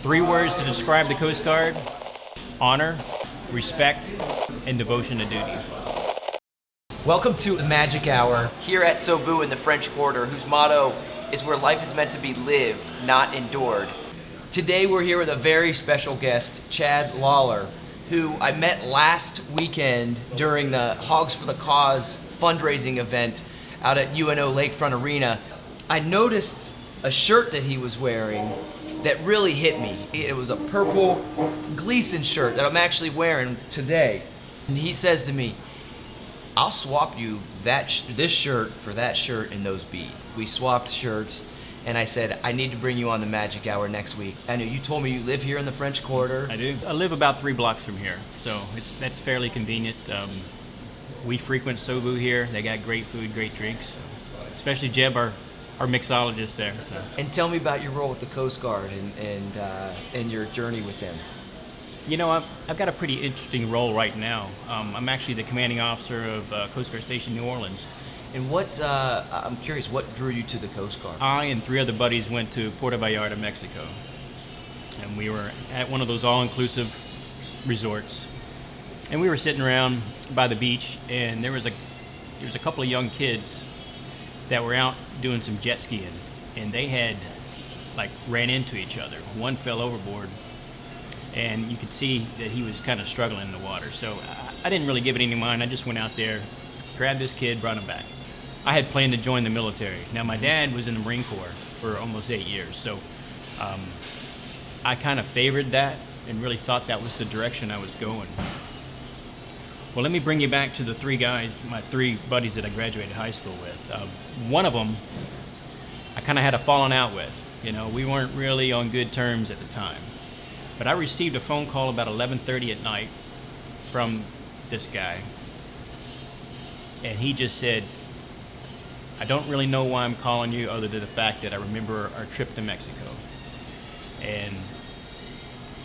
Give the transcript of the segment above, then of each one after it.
3 words to describe the Coast Guard: honor, respect, and devotion to duty. Welcome to the Magic Hour here at SoBou in the French Quarter, whose motto is where life is meant to be lived, not endured. Today we're here with a very special guest, Chad Lawler, who I met last weekend during the Hogs for the Cause fundraising event out at UNO Lakefront Arena. I noticed a shirt that he was wearing that really hit me. It was a purple Gleason shirt that I'm actually wearing today. And he says to me, "I'll swap you this shirt for that shirt and those beads." We swapped shirts, and I said, "I need to bring you on the Magic Hour next week." I know you told me you live here in the French Quarter. I do. I live about 3 blocks from here, so that's fairly convenient. We frequent SoBou here. They got great food, great drinks, especially Jeb, our mixologist there. So. And tell me about your role with the Coast Guard and your journey with them. You know, I've got a pretty interesting role right now. I'm actually the commanding officer of Coast Guard Station New Orleans. And I'm curious, what drew you to the Coast Guard? I and 3 other buddies went to Puerto Vallarta, Mexico. And we were at one of those all-inclusive resorts. And we were sitting around by the beach, and there was a couple of young kids that were out doing some jet skiing, and they had ran into each other. One fell overboard, and you could see that he was kind of struggling in the water. So I didn't really give it any mind. I just went out there, grabbed this kid, brought him back. I had planned to join the military. Now, my dad was in the Marine Corps for almost 8 years, so I kind of favored that and really thought that was the direction I was going. Well, let me bring you back to the 3 guys, my 3 buddies that I graduated high school with. One of them I kind of had a falling out with. You know, we weren't really on good terms at the time. But I received a phone call about 11:30 at night from this guy. And he just said, "I don't really know why I'm calling you other than the fact that I remember our trip to Mexico." And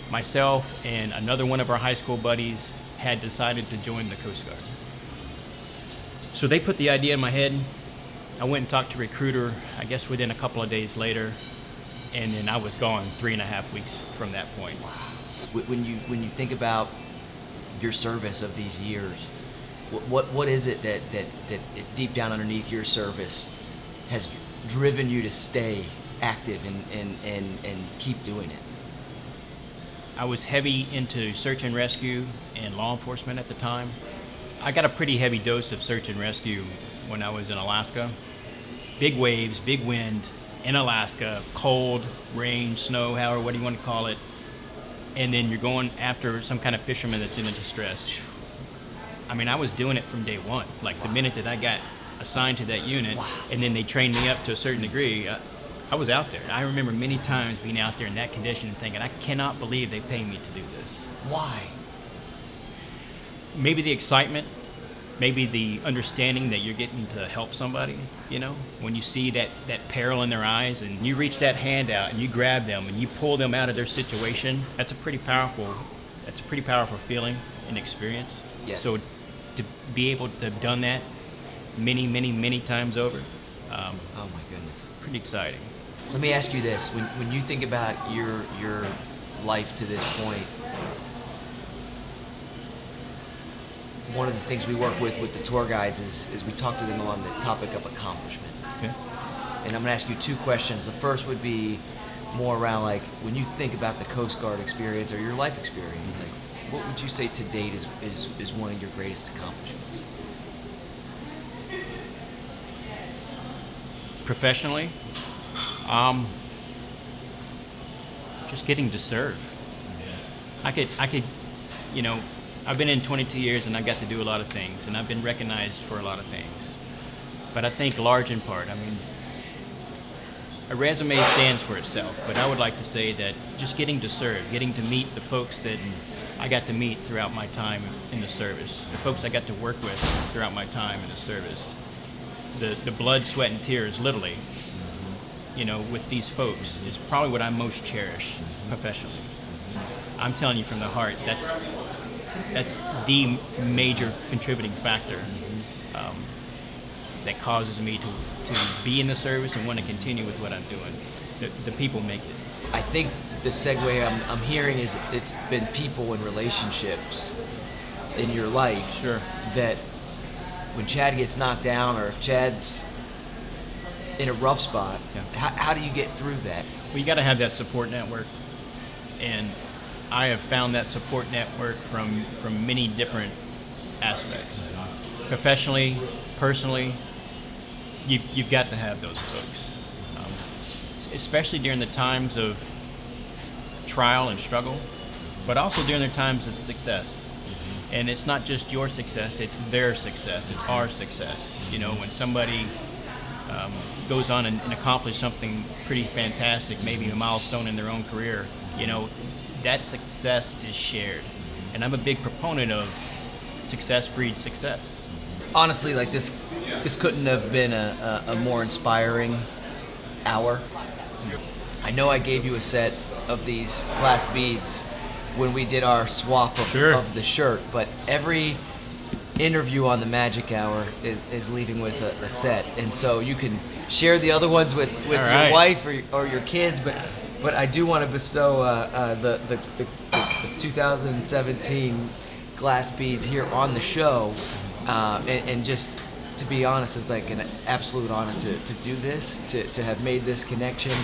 myself and another one of our high school buddies had decided to join the Coast Guard. So they put the idea in my head. I went and talked to a recruiter, I guess within a couple of days later, and then I was gone 3.5 weeks from that point. Wow. When you think about your service of these years, what is it that deep down underneath your service has driven you to stay active and keep doing it? I was heavy into search and rescue and law enforcement at the time. I got a pretty heavy dose of search and rescue when I was in Alaska. Big waves, big wind in Alaska, cold, rain, snow, however, what do you want to call it. And then you're going after some kind of fisherman that's in distress. I mean, I was doing it from day one. Like the minute that I got assigned to that unit, and then they trained me up to a certain degree, I was out there. I remember many times being out there in that condition and thinking, I cannot believe they pay me to do this. Why? Maybe the excitement, maybe the understanding that you're getting to help somebody, you know? When you see that peril in their eyes and you reach that hand out and you grab them and you pull them out of their situation, that's a pretty powerful feeling and experience. Yes. So to be able to have done that many times over, oh my goodness. pretty exciting. Let me ask you this: when you think about your life to this point, one of the things we work with the tour guides is we talk to them on the topic of accomplishment. Okay. And I'm gonna ask you 2 questions. The first would be more around when you think about the Coast Guard experience or your life experience, what would you say to date is one of your greatest accomplishments? Professionally, just getting to serve. I could, you know, I've been in 22 years and I got to do a lot of things, and I've been recognized for a lot of things. But I think large in part, I mean, a resume stands for itself, but I would like to say that just getting to serve, getting to meet the folks that I got to meet throughout my time in the service, the folks I got to work with throughout my time in the service, the blood, sweat, and tears, literally, you know, with these folks is probably what I most cherish professionally. I'm telling you from the heart, that's the major contributing factor that causes me to be in the service and want to continue with what I'm doing. The people make it. I think the segue I'm hearing is it's been people and relationships in your life. Sure. That when Chad gets knocked down, or if Chad's in a rough spot, how do you get through that? Well, you got to have that support network, and I have found that support network from many different aspects. Professionally, personally, you've got to have those folks, especially during the times of trial and struggle, but also during the times of success. And it's not just your success, it's their success, it's our success. You know, when somebody goes on and accomplishes something pretty fantastic, maybe a milestone in their own career, you know, that success is shared. And I'm a big proponent of success breeds success. Honestly, like this couldn't have been a more inspiring hour. I know I gave you a set of these glass beads when we did our swap of the shirt, but every interview on the Magic Hour is leaving with a set, and so you can share the other ones with your wife or your kids, but I do want to bestow the 2017 glass beads here on the show, and just to be honest, it's like an absolute honor to do this, to have made this connection,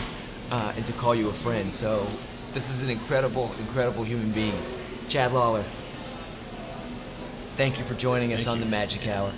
and to call you a friend. So this is an incredible human being. Chad Lawler, thank you for joining us on the Magic Hour.